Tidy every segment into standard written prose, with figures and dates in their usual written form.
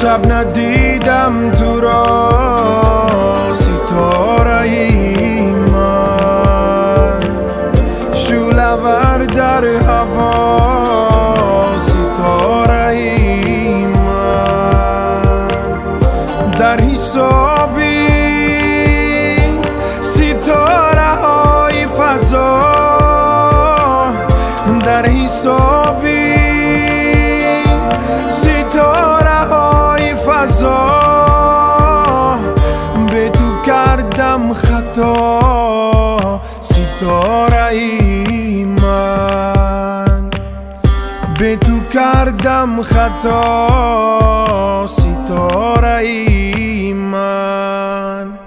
شب ندیدم تو را ستاره ای من، شعله‌ور در هوا ستاره ای من، در حسابی ستاره های فضا، در حسابی ستاره های فضا، به تو کردم خطا ستاره ای من، به تو کردم خطا ستاره ای من.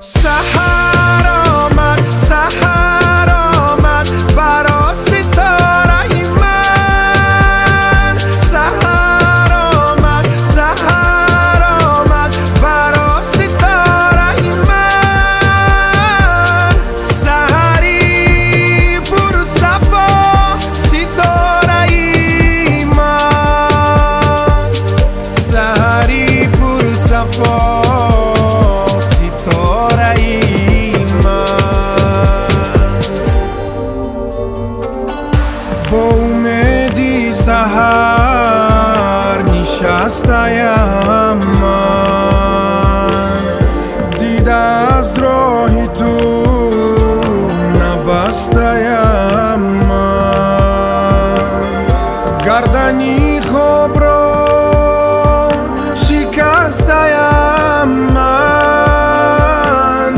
سحر آمد سحر آمد برا ستاره ای من، سحر آمد سحر آمد برا ستاره ای من، سحری پر صفا ستاره ای من، سحری پر صفا ستاره ای من. با امیدی سحر نشسته‌ام من، دیده از راه تو نبسته‌ام من، گردنی خواب را شکسته‌ام من،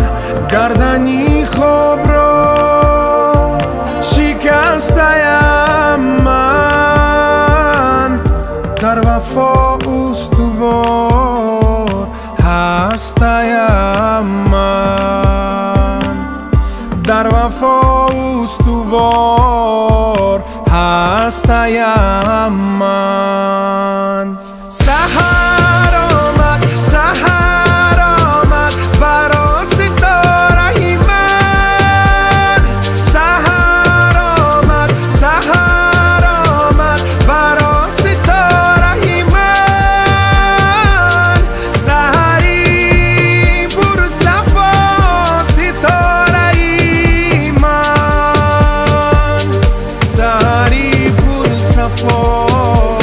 گردنی خواب را شکسته‌ام من، در وفا استوار هسته‌ام من، در وفا استوار هسته‌ام من. سحر آمد سحر آمد برا ستاره ای من، سحر آمد سحر آمد برا ستاره ای من، سحری پر صفا ستاره ای من، سحری پر صفا